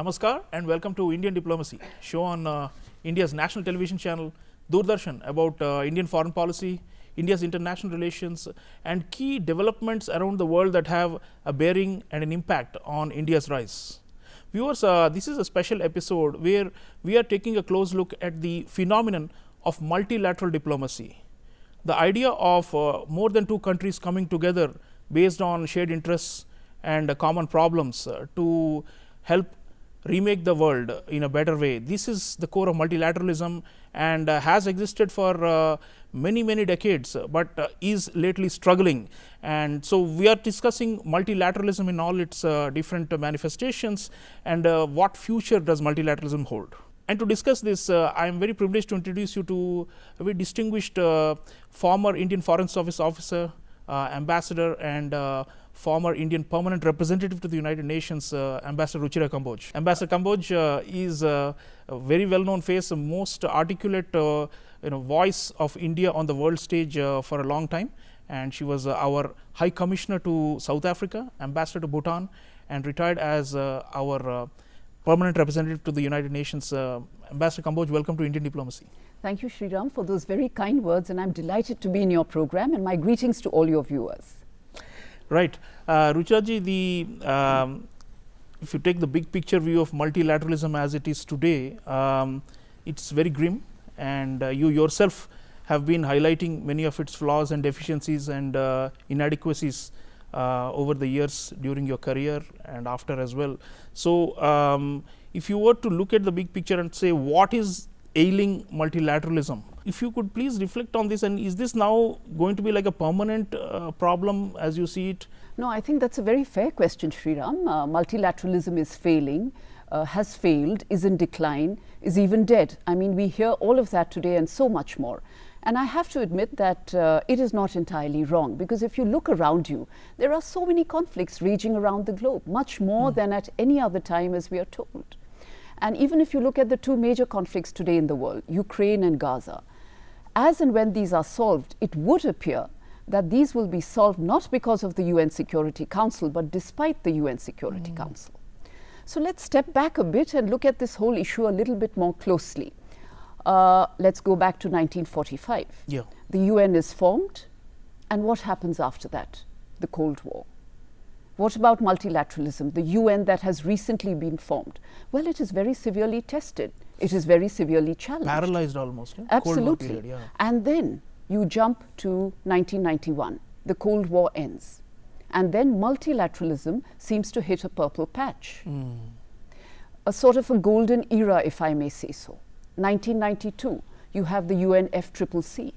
Namaskar and welcome to Indian Diplomacy, show on India's national television channel Doordarshan about Indian foreign policy, India's international relations and key developments around the world that have a bearing and an impact on India's rise. Viewers, this is a special episode where we are taking a close look at the phenomenon of multilateral diplomacy. The idea of more than two countries coming together based on shared interests and common problems to help remake the world in a better way. This is the core of multilateralism and has existed for many decades, but is lately struggling. And so, we are discussing multilateralism in all its different manifestations and what future does multilateralism hold. And to discuss this, I am very privileged to introduce you to a very distinguished former Indian Foreign Service officer, ambassador and former Indian permanent representative to the United Nations, Ambassador Ruchira Kamboj. Ambassador Kamboj is a very well known face, a most articulate voice of India on the world stage for a long time, and she was our High Commissioner to South Africa, Ambassador to Bhutan, and retired as our permanent representative to the United Nations. Ambassador Kamboj, welcome to Indian Diplomacy. Thank you, Sreeram, for those very kind words, and I'm delighted to be in your program, and my greetings to all your viewers. Right. Ruchiraji, if you take the big picture view of multilateralism as it is today, it's very grim, and you yourself have been highlighting many of its flaws and deficiencies and inadequacies over the years during your career and after as well. So, if you were to look at the big picture and say what is ailing multilateralism, if you could please reflect on this, and is this now going to be like a permanent problem as you see it? No, I think that's a very fair question, Sreeram. Multilateralism is failing, has failed, is in decline, is even dead. I mean, we hear all of that today and so much more. And I have to admit that it is not entirely wrong, because if you look around you, there are so many conflicts raging around the globe, much more than at any other time, as we are told. And even if you look at the two major conflicts today in the world, Ukraine and Gaza, as and when these are solved, it would appear that these will be solved not because of the UN Security Council, but despite the UN Security Council. So let's step back a bit and look at this whole issue a little bit more closely. Let's go back to 1945. Yeah. The UN is formed, and what happens after that? The Cold War. What about multilateralism, the UN that has recently been formed? Well, it is very severely tested. It is very severely challenged. Paralyzed almost. Yeah? Absolutely. Cold War period, yeah. And then you jump to 1991. The Cold War ends. And then multilateralism seems to hit a purple patch. A sort of a golden era, if I may say so. 1992, you have the UNFCCC.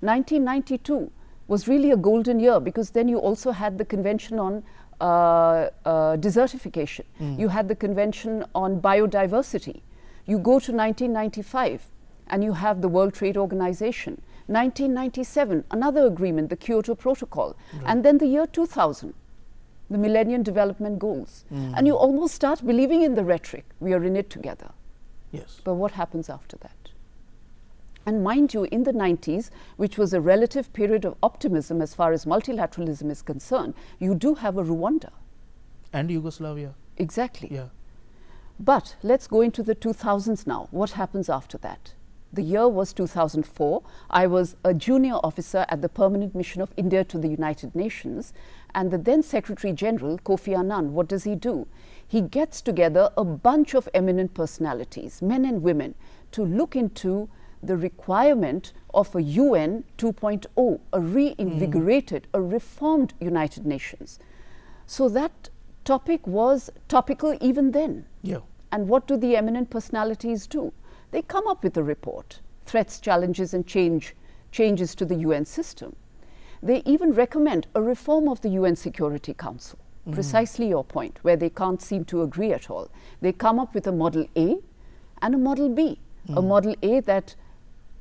1992 was really a golden year, because then you also had the Convention on Desertification. You had the Convention on Biodiversity. You go to 1995 and you have the World Trade Organization. 1997, another agreement, the Kyoto Protocol. Right. And then the year 2000, the Millennium Development Goals. And you almost start believing in the rhetoric, we are in it together. Yes. But what happens after that? And mind you, in the 90s, which was a relative period of optimism as far as multilateralism is concerned, you do have a Rwanda. And Yugoslavia. Exactly. Yeah. But let's go into the 2000s now. What happens after that? The year was 2004. I was a junior officer at the Permanent Mission of India to the United Nations, and the then Secretary General, Kofi Annan, what does he do? He gets together a bunch of eminent personalities, men and women, to look into the requirement of a UN 2.0, a reinvigorated, a reformed United Nations. So that topic was topical even then. Yeah. And what do the eminent personalities do? They come up with a report, threats, challenges and changes to the UN system. They even recommend a reform of the UN Security Council, precisely your point, where they can't seem to agree at all. They come up with a Model A and a Model B, a Model A that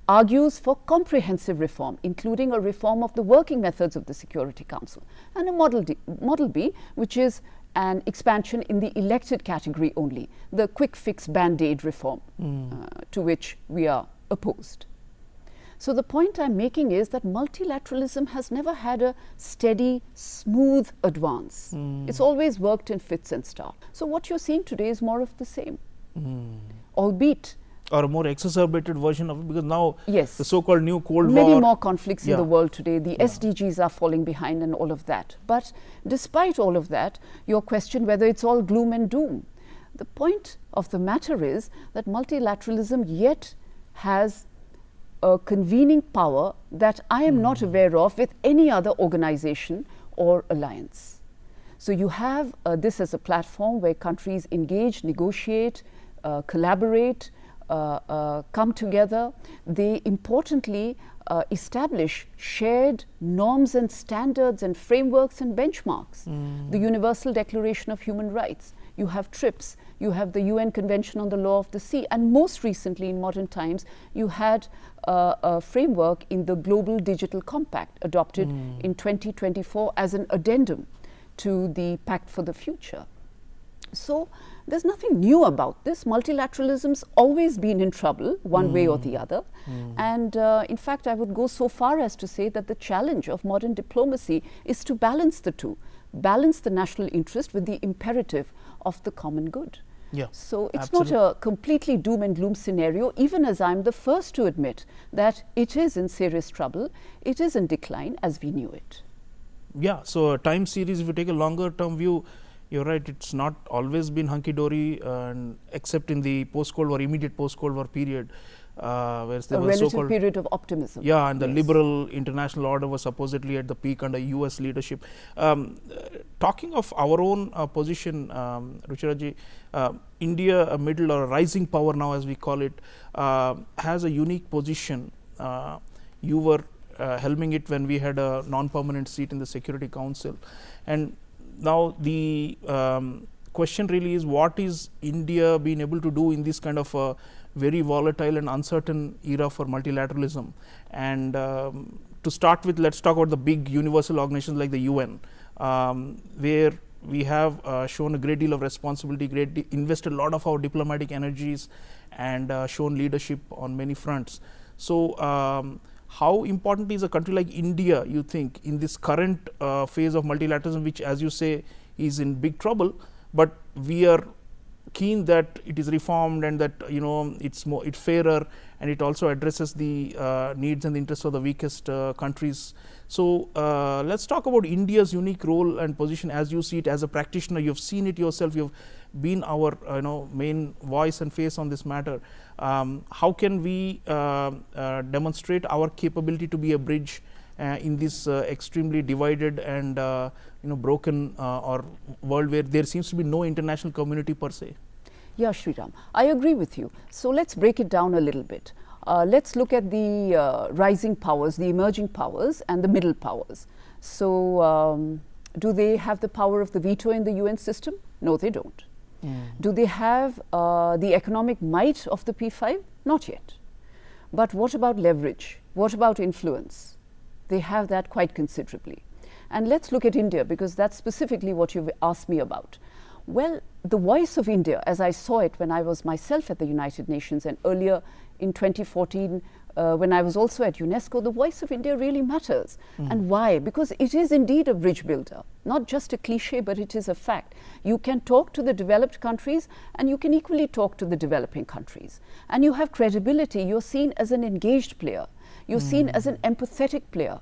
argues for comprehensive reform, including a reform of the working methods of the Security Council, and a Model B, which is an expansion in the elected category only, the quick fix Band-Aid reform, to which we are opposed. So the point I'm making is that multilateralism has never had a steady, smooth advance. It's always worked in fits and starts. So what you're seeing today is more of the same, albeit or a more exacerbated version of it, because now yes, the so-called new Cold War. Many more conflicts Yeah. in the world today. The SDGs are falling behind and all of that. But despite all of that, your question whether it's all gloom and doom. The point of the matter is that multilateralism yet has a convening power that I am not aware of with any other organization or alliance. So you have this as a platform where countries engage, negotiate, collaborate, come together. They importantly establish shared norms and standards and frameworks and benchmarks. The Universal Declaration of Human Rights. You have TRIPS, you have the UN Convention on the Law of the Sea, and most recently in modern times, you had a framework in the Global Digital Compact adopted in 2024 as an addendum to the Pact for the Future. So there's nothing new about this. Multilateralism's always been in trouble, one way or the other. And in fact, I would go so far as to say that the challenge of modern diplomacy is to balance the two, balance the national interest with the imperative of the common good. Yeah, so it's absolutely. not a completely doom and gloom scenario, even as I'm the first to admit that it is in serious trouble, it is in decline as we knew it. Yeah, so a time series, if you take a longer term view, you're right, it's not always been hunky-dory, except in the post-Cold War, immediate post-Cold War period, whereas there A was relative so-called period of optimism. yeah, and the Yes. liberal international order was supposedly at the peak under US leadership. Talking of our own position, Ruchiraji, India, a middle or a rising power now as we call it, has a unique position. You were helming it when we had a non-permanent seat in the Security Council, and now the question really is, what is India being able to do in this kind of a very volatile and uncertain era for multilateralism? And to start with, let's talk about the big universal organizations like the UN, where we have shown a great deal of responsibility, invested a lot of our diplomatic energies and shown leadership on many fronts. So how important is a country like India, you think, in this current phase of multilateralism, which, as you say, is in big trouble, but we are keen that it is reformed and that it's fairer, and it also addresses the needs and the interests of the weakest countries. So let's talk about India's unique role and position as you see it as a practitioner. You've seen it yourself. You've been our main voice and face on this matter. How can we demonstrate our capability to be a bridge in this extremely divided and broken or world where there seems to be no international community per se? Yeah, Sreeram, I agree with you. So let's break it down a little bit. Let's look at the rising powers, the emerging powers, and the middle powers. So do they have the power of the veto in the UN system? No, they don't. Do they have the economic might of the P5? Not yet. But what about leverage? What about influence? They have that quite considerably. And let's look at India, because that's specifically what you've asked me about. Well, the voice of India, as I saw it when I was myself at the United Nations, and earlier in 2014, when I was also at UNESCO, the voice of India really matters. And why? Because it is indeed a bridge builder, not just a cliche, but it is a fact. You can talk to the developed countries, and you can equally talk to the developing countries. And you have credibility. You're seen as an engaged player. You're seen as an empathetic player.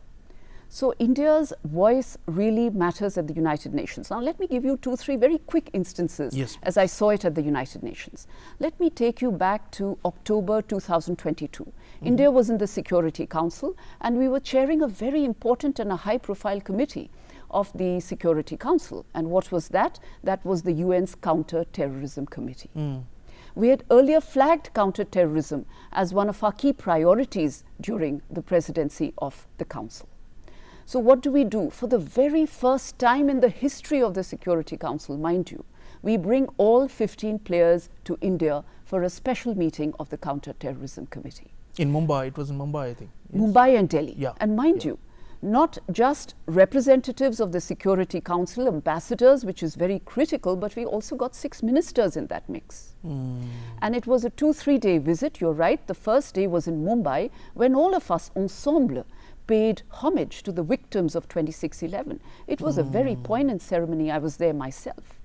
So India's voice really matters at the United Nations. Now let me give you 2-3 very quick instances as I saw it at the United Nations. Let me take you back to October 2022. India was in the Security Council, and we were chairing a very important and a high-profile committee of the Security Council. And what was that? That was the UN's Counter-Terrorism Committee. We had earlier flagged counter-terrorism as one of our key priorities during the presidency of the Council. So what do we do? For the very first time in the history of the Security Council, mind you, we bring all 15 players to India for a special meeting of the Counter-Terrorism Committee. In Mumbai, it was in Mumbai, I think. Mumbai and Delhi. Yeah. And mind you, not just representatives of the Security Council, ambassadors, which is very critical, but we also got 6 ministers in that mix. And it was a 2-3 day visit, you're right. The first day was in Mumbai, when all of us ensemble paid homage to the victims of 26/11. It was a very poignant ceremony. I was there myself.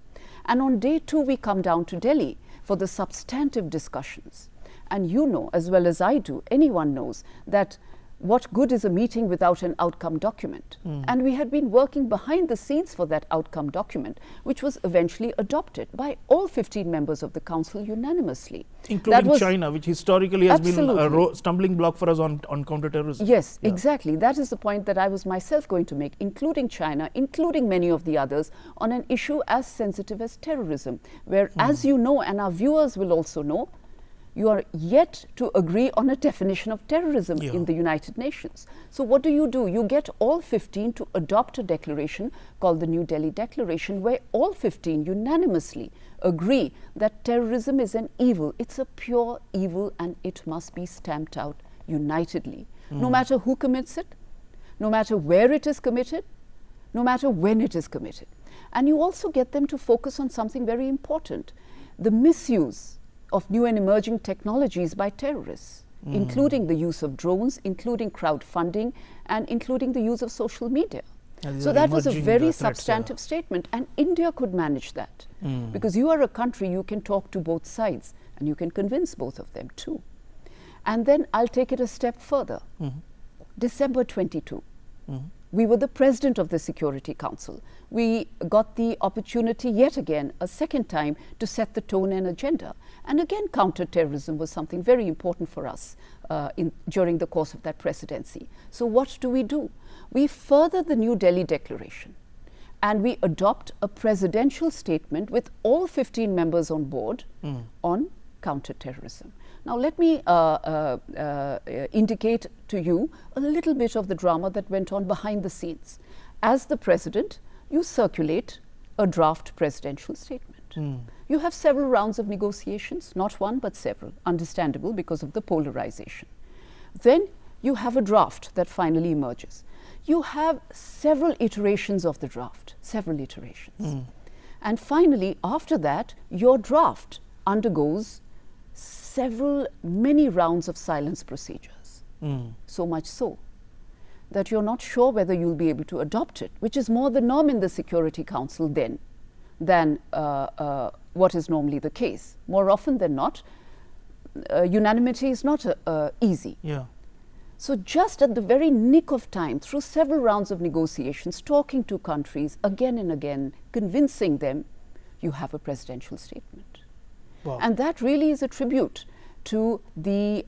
And on day 2, we come down to Delhi for the substantive discussions. And you know, as well as I do, anyone knows that what good is a meeting without an outcome document? And we had been working behind the scenes for that outcome document, which was eventually adopted by all 15 members of the council unanimously. Including China, which historically has been Absolutely. a stumbling block for us on counterterrorism. Yes, exactly. That is the point that I was myself going to make, including China, including many of the others, on an issue as sensitive as terrorism, where, as you know, and our viewers will also know, you are yet to agree on a definition of terrorism in the United Nations. So what do? You get all 15 to adopt a declaration called the New Delhi Declaration, where all 15 unanimously agree that terrorism is an evil. It's a pure evil, and it must be stamped out unitedly, no matter who commits it, no matter where it is committed, no matter when it is committed. And you also get them to focus on something very important: the misuse of new and emerging technologies by terrorists, including the use of drones, including crowdfunding, and including the use of social media. So that was a very substantive statement, and India could manage that. Because you are a country, you can talk to both sides, and you can convince both of them too. And then I'll take it a step further. December 22. We were the president of the Security Council. We got the opportunity yet again, a second time, to set the tone and agenda. And again, counter-terrorism was something very important for us during the course of that presidency. So what do? We further the New Delhi Declaration, and we adopt a presidential statement with all 15 members on board on counter-terrorism. Now, let me indicate to you a little bit of the drama that went on behind the scenes. As the president, you circulate a draft presidential statement. You have several rounds of negotiations, not one but several, understandable because of the polarization. Then you have a draft that finally emerges. You have several iterations of the draft, several iterations. And finally, after that, your draft undergoes many rounds of silence procedures. So much so that you're not sure whether you'll be able to adopt it, which is more the norm in the Security Council then than what is normally the case. More often than not, unanimity is not easy. So just at the very nick of time, through several rounds of negotiations, talking to countries again and again, convincing them, you have a presidential statement. And that really is a tribute to the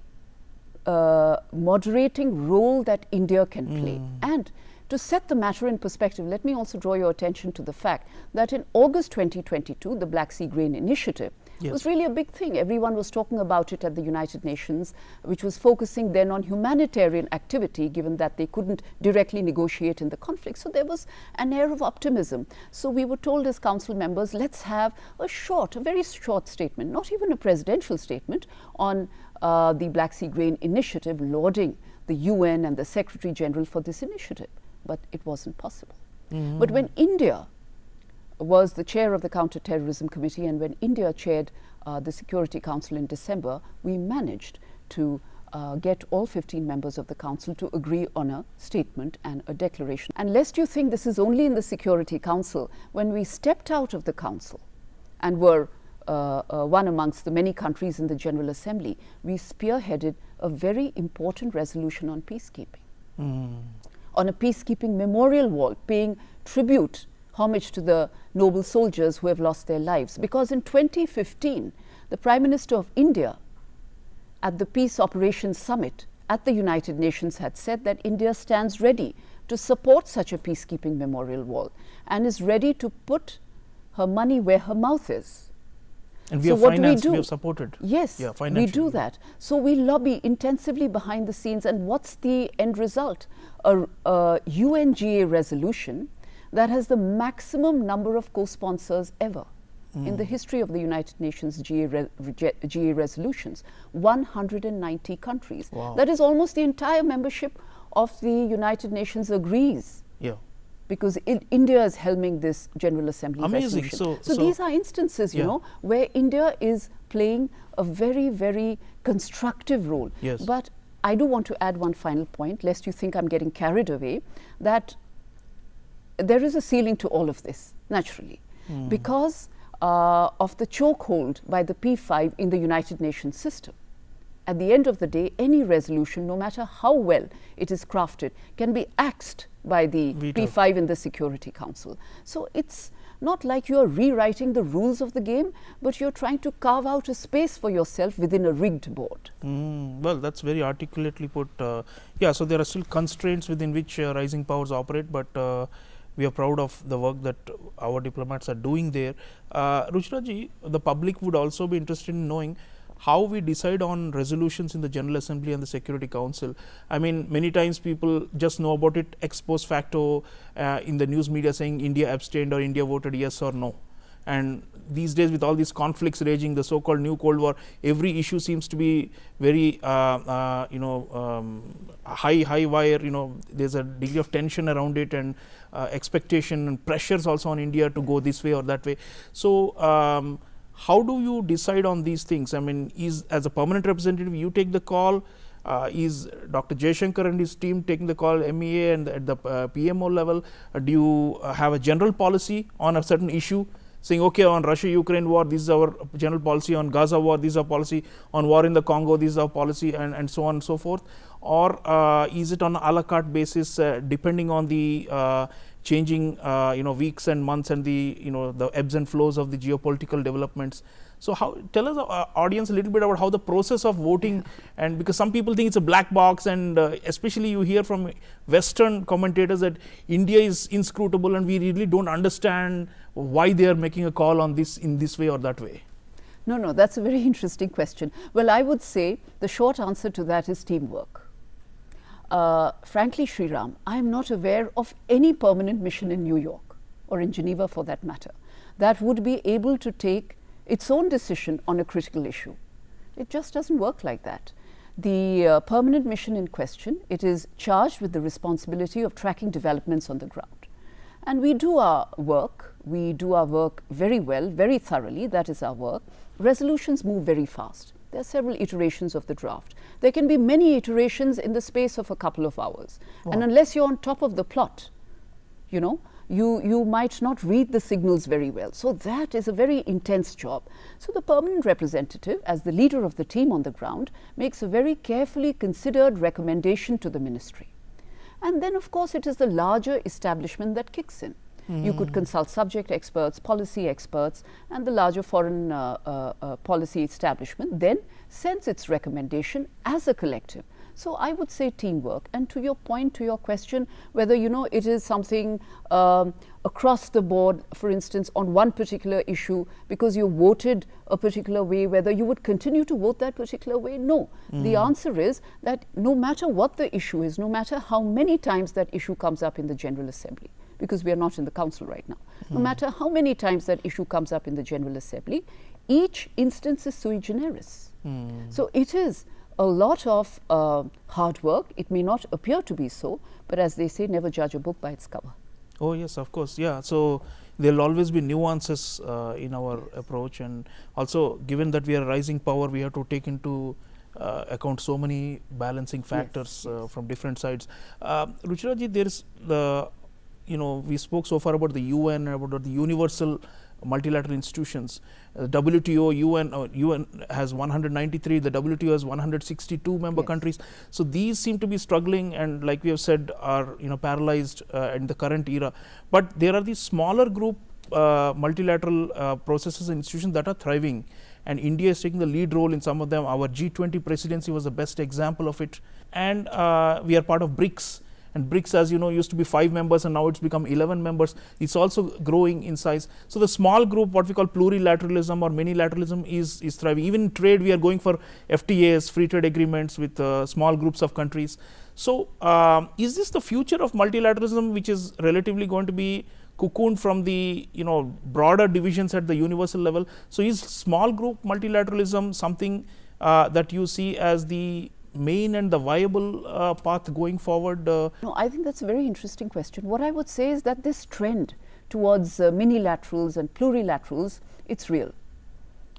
moderating role that India can play. And to set the matter in perspective, let me also draw your attention to the fact that in August 2022, the Black Sea Grain Initiative was really a big thing. Everyone was talking about it at the United Nations, which was focusing then on humanitarian activity, given that they couldn't directly negotiate in the conflict. So there was an air of optimism. So we were told as council members, let's have a very short statement, not even a presidential statement, on the Black Sea Grain Initiative, lauding the UN and the Secretary General for this initiative. But it wasn't possible. But when India was the chair of the Counter-Terrorism Committee, and when India chaired the Security Council in December, we managed to get all 15 members of the Council to agree on a statement and a declaration. And lest you think this is only in the Security Council, when we stepped out of the Council and were one amongst the many countries in the General Assembly, we spearheaded a very important resolution on peacekeeping. On a peacekeeping memorial wall, paying tribute, homage to the noble soldiers who have lost their lives. Because in 2015, the Prime Minister of India at the Peace Operations Summit at the United Nations had said that India stands ready to support such a peacekeeping memorial wall and is ready to put her money where her mouth is. And we have financed, we have supported. Yes, we do that. So we lobby intensively behind the scenes, and what's the end result? A UNGA resolution that has the maximum number of co-sponsors ever in the history of the United Nations GA resolutions, 190 countries. That is almost the entire membership of the United Nations agrees. Yeah. Because India is helming this General Assembly Amazing. resolution. So These are instances, you yeah. know, where India is playing a very, very constructive role. Yes. But I do want to add one final point, lest you think I'm getting carried away, that there is a ceiling to all of this, naturally, because of the chokehold by the P5 in the United Nations system. At the end of the day, any resolution, no matter how well it is crafted, can be axed by the P5 in the Security Council. So it's not like you're rewriting the rules of the game, but you're trying to carve out a space for yourself within a rigged board. Well, that's very articulately put. Yeah, so there are still constraints within which rising powers operate, but we are proud of the work that our diplomats are doing there. Ruchira ji, the public would also be interested in knowing how we decide on resolutions in the General Assembly and the Security Council. I mean, many times people just know about it ex post facto in the news media saying India abstained or India voted yes or no. And these days, with all these conflicts raging, the so-called new Cold War, every issue seems to be very, high wire. You know, there's a degree of tension around it, and expectation and pressures also on India to go this way or that way. So, how do you decide on these things? I mean, as a permanent representative, you take the call. Is Dr. Jaishankar and his team taking the call, MEA and at the PMO level? Do you have a general policy on a certain issue, saying, okay, on Russia-Ukraine war, this is our general policy, on Gaza war, this is our policy, on war in the Congo, this is our policy, and so on and so forth? Or is it on a la carte basis, depending on the changing weeks and months and the the ebbs and flows of the geopolitical developments? So tell us, audience, a little bit about how the process of voting, and because some people think it's a black box, and especially you hear from Western commentators that India is inscrutable and we really don't understand why they are making a call on this in this way or that way. No, that's a very interesting question. Well, I would say the short answer to that is teamwork. Frankly, Sreeram, I am not aware of any permanent mission in New York or in Geneva for that matter that would be able to take its own decision on a critical issue. It just doesn't work like that. The permanent mission in question, it is charged with the responsibility of tracking developments on the ground. And we do our work very well, very thoroughly, that is our work. Resolutions move very fast. There are several iterations of the draft. There can be many iterations in the space of a couple of hours. Wow. And unless you're on top of the plot, you might not read the signals very well. So that is a very intense job. So the permanent representative, as the leader of the team on the ground, makes a very carefully considered recommendation to the ministry. And then, of course, it is the larger establishment that kicks in. You could consult subject experts, policy experts, and the larger foreign policy establishment then sends its recommendation as a collective. So I would say teamwork. And to your point, to your question, whether it is something across the board, for instance, on one particular issue, because you voted a particular way, whether you would continue to vote that particular way? No. The answer is that no matter what the issue is, no matter how many times that issue comes up in the General Assembly, because we are not in the council right now, no matter how many times that issue comes up in the General Assembly, each instance is sui generis. So it is a lot of hard work. It may not appear to be so, but as they say, never judge a book by its cover. Oh yes, of course, yeah. So there will always be nuances in our approach, and also given that we are a rising power, we have to take into account so many balancing factors from different sides. Ruchira ji, there is we spoke so far about the UN, about the universal multilateral institutions. WTO, UN has 193, the WTO has 162 member countries. So these seem to be struggling, and like we have said, are paralyzed in the current era. But there are these smaller group multilateral processes and institutions that are thriving, and India is taking the lead role in some of them. Our G20 presidency was the best example of it, and we are part of BRICS. And BRICS, as you know, used to be 5 members and now it's become 11 members. It's also growing in size. So the small group, what we call plurilateralism or minilateralism, is thriving. Even in trade, we are going for FTAs, free trade agreements with small groups of countries. So is this the future of multilateralism, which is relatively going to be cocooned from the broader divisions at the universal level? So is small group multilateralism something that you see as the main and the viable path going forward? No, I think that's a very interesting question. What I would say is that this trend towards minilaterals and plurilaterals, it's real.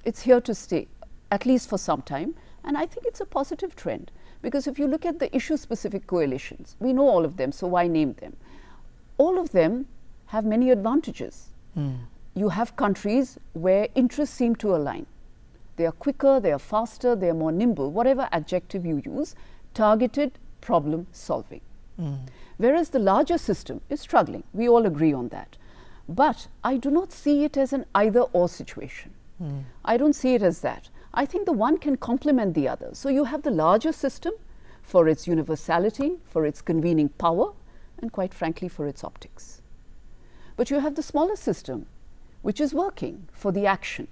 It's here to stay, at least for some time. And I think it's a positive trend, because if you look at the issue-specific coalitions, we know all of them, so why name them? All of them have many advantages. You have countries where interests seem to align. They are quicker, they are faster, they are more nimble, whatever adjective you use, targeted problem solving. Whereas the larger system is struggling. We all agree on that. But I do not see it as an either-or situation. I don't see it as that. I think the one can complement the other. So you have the larger system for its universality, for its convening power, and quite frankly for its optics. But you have the smaller system, which is working for the action.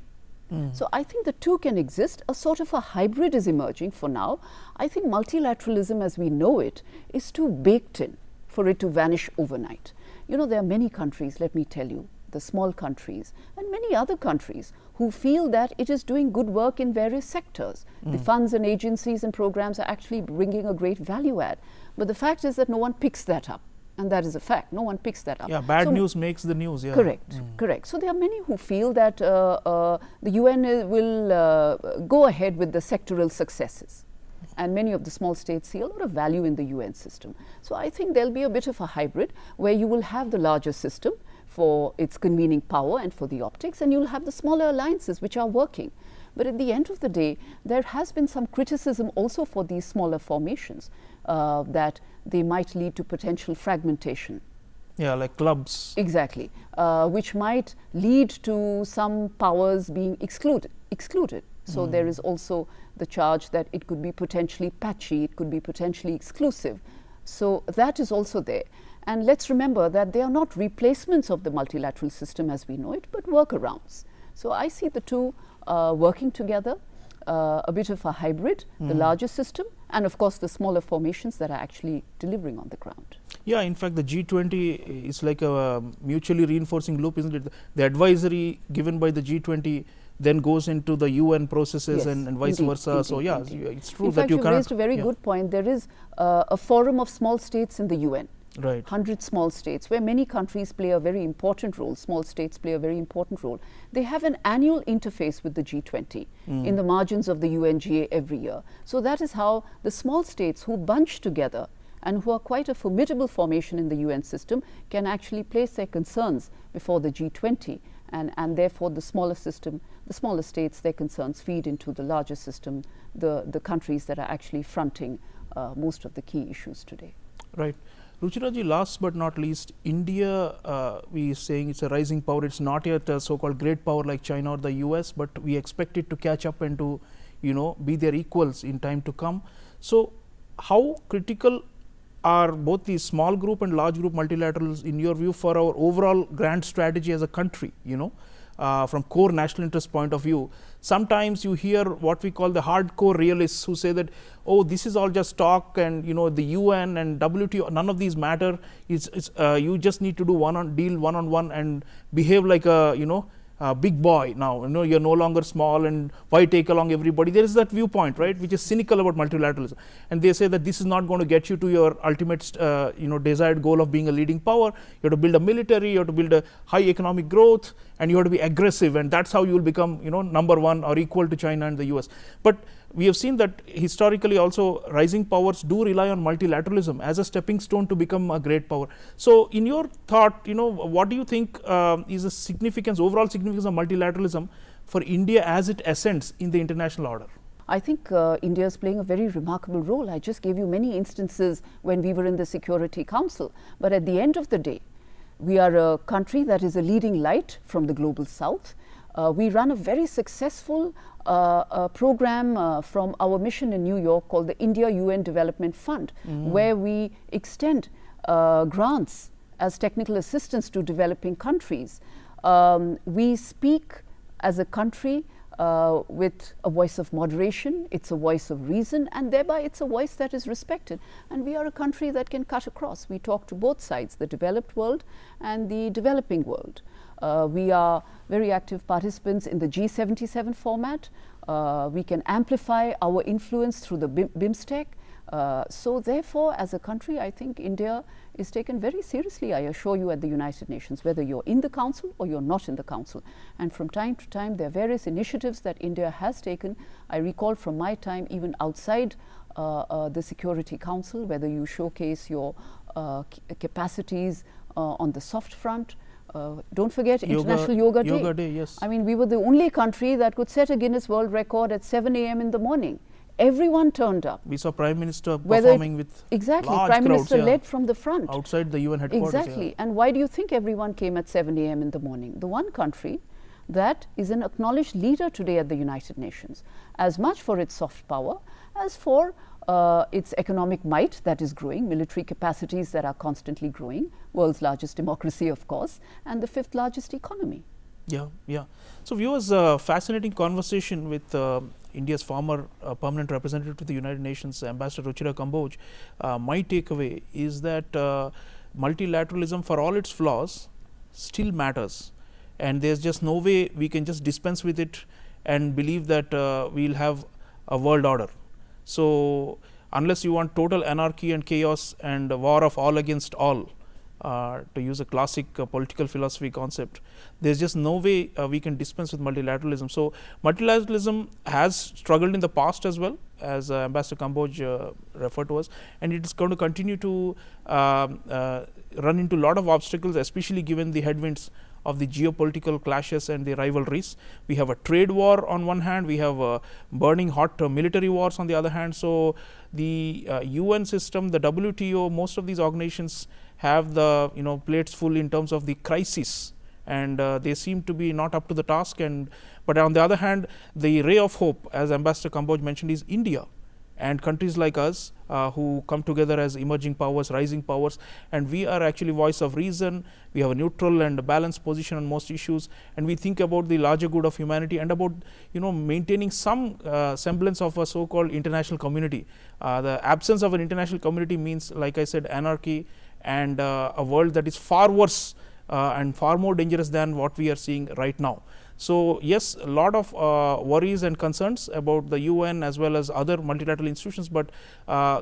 So I think the two can exist. A sort of a hybrid is emerging for now. I think multilateralism as we know it is too baked in for it to vanish overnight. You know, there are many countries, let me tell you, the small countries and many other countries who feel that it is doing good work in various sectors. The funds and agencies and programs are actually bringing a great value add. But the fact is that no one picks that up. And that is a fact. No one picks that up. Yeah, bad news makes the news. Yeah. Correct, correct. So there are many who feel that the UN will go ahead with the sectoral successes. And many of the small states see a lot of value in the UN system. So I think there'll be a bit of a hybrid where you will have the larger system for its convening power and for the optics, and you'll have the smaller alliances which are working. But at the end of the day, there has been some criticism also for these smaller formations that they might lead to potential fragmentation. Yeah, like clubs. Exactly, which might lead to some powers being excluded. So there is also the charge that it could be potentially patchy, it could be potentially exclusive. So that is also there. And let's remember that they are not replacements of the multilateral system as we know it, but workarounds. So I see the two working together, a bit of a hybrid, the larger system, and of course the smaller formations that are actually delivering on the ground. Yeah, in fact the G20 is like a mutually reinforcing loop, isn't it? The advisory given by the G20 then goes into the UN processes, Yes, and vice indeed, versa. indeed, So yeah, indeed. it's true In that fact, you you've cannot. raised a very good point. There is a forum of small states in the UN. Right. 100 small states, where many countries play a very important role, small states play a very important role. They have an annual interface with the G20 in the margins of the UNGA every year. So that is how the small states who bunch together and who are quite a formidable formation in the UN system can actually place their concerns before the G20, and therefore the smaller system, the smaller states, their concerns feed into the larger system, the countries that are actually fronting most of the key issues today. Right. Ruchira ji, last but not least, India, we are saying it's a rising power. It's not yet a so-called great power like China or the US, but we expect it to catch up and to, you know, be their equals in time to come. So how critical are both the small group and large group multilaterals in your view for our overall grand strategy as a country, you know, from core national interest point of view? Sometimes you hear what we call the hardcore realists who say that, oh, this is all just talk, and you know the UN and WTO, none of these matter. You just need to do deal one on one and behave like a, you know, big boy now. You know, you're no longer small, and why take along everybody? There is that viewpoint, right, which is cynical about multilateralism, and they say that this is not going to get you to your ultimate, you know, desired goal of being a leading power. You have to build a military, you have to build a high economic growth, and you have to be aggressive, and that's how you will become, you know, number one or equal to China and the US. But we have seen that historically also rising powers do rely on multilateralism as a stepping stone to become a great power. So in your thought, you know, what do you think is the significance, overall significance of multilateralism for India as it ascends in the international order? I think India is playing a very remarkable role. I just gave you many instances when we were in the Security Council. But at the end of the day, we are a country that is a leading light from the global south. We run a very successful program from our mission in New York called the India UN Development Fund, where we extend grants as technical assistance to developing countries. We speak as a country with a voice of moderation, it's a voice of reason, and thereby it's a voice that is respected. And we are a country that can cut across. We talk to both sides, the developed world and the developing world. We are very active participants in the G77 format. We can amplify our influence through the BIMSTEC. So therefore, as a country, I think India is taken very seriously, I assure you, at the United Nations, whether you're in the Council or you're not in the Council. And from time to time, there are various initiatives that India has taken. I recall from my time, even outside the Security Council, whether you showcase your capacities on the soft front. Don't forget International Yoga Day. Yoga Day, yes. I mean, we were the only country that could set a Guinness World Record at 7 a.m. in the morning. Everyone turned up. We saw Prime Minister performing with exactly large Prime crowds, Minister led from the front outside the UN headquarters. Exactly. And why do you think everyone came at 7 a.m. in the morning? The one country that is an acknowledged leader today at the United Nations, as much for its soft power as for its economic might that is growing, military capacities that are constantly growing, world's largest democracy, of course, and the 5th largest economy. Yeah, yeah. So viewers, fascinating conversation with India's former permanent representative to the United Nations, Ambassador Ruchira Kamboj. My takeaway is that multilateralism, for all its flaws, still matters, and there's just no way we can just dispense with it and believe that we'll have a world order. So unless you want total anarchy and chaos and a war of all against all, to use a classic political philosophy concept, there's just no way we can dispense with multilateralism. So multilateralism has struggled in the past as well, as Ambassador Kamboj referred to us, and it is going to continue to run into a lot of obstacles, especially given the headwinds of the geopolitical clashes and the rivalries. We have a trade war on one hand, we have burning hot military wars on the other hand. So the UN system, the WTO, most of these organizations have the plates full in terms of the crisis, and they seem to be not up to the task. And but on the other hand, the ray of hope, as Ambassador Kamboj mentioned, is India and countries like us who come together as emerging powers, rising powers, and we are actually voice of reason. We have a neutral and a balanced position on most issues, and we think about the larger good of humanity and about maintaining some semblance of a so-called international community. The absence of an international community means, like I said, anarchy and a world that is far worse and far more dangerous than what we are seeing right now. So yes, a lot of worries and concerns about the UN as well as other multilateral institutions, but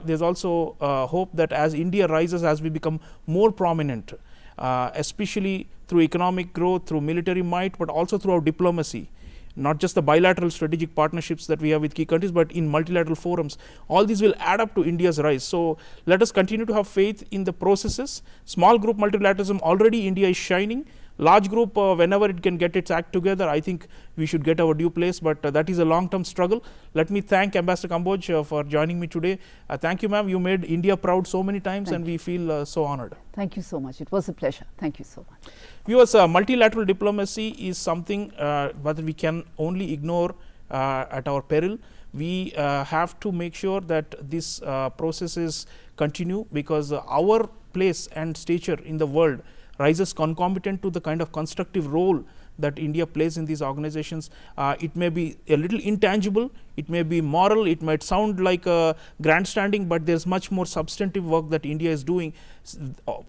there's also hope that as India rises, as we become more prominent, especially through economic growth, through military might, but also through our diplomacy, not just the bilateral strategic partnerships that we have with key countries, but in multilateral forums, all these will add up to India's rise. So let us continue to have faith in the processes. Small group multilateralism, already India is shining. Large group, whenever it can get its act together, I think we should get our due place, but that is a long-term struggle. Let me thank Ambassador Kamboj for joining me today. Thank you, ma'am. You made India proud so many times, and we feel so honored. Thank you so much. It was a pleasure. Thank you so much. Viewers, multilateral diplomacy is something that we can only ignore at our peril. We have to make sure that these processes continue, because our place and stature in the world rises concomitant to the kind of constructive role that India plays in these organizations. It may be a little intangible, it may be moral, it might sound like grandstanding, but there's much more substantive work that India is doing,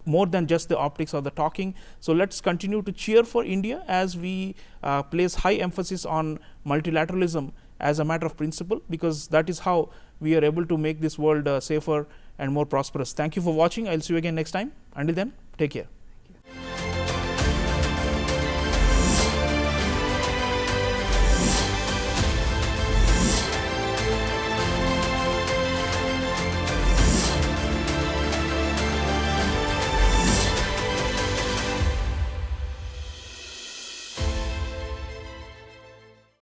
more than just the optics or the talking. So let's continue to cheer for India as we place high emphasis on multilateralism as a matter of principle, because that is how we are able to make this world safer and more prosperous. Thank you for watching. I'll see you again next time. Until then, take care.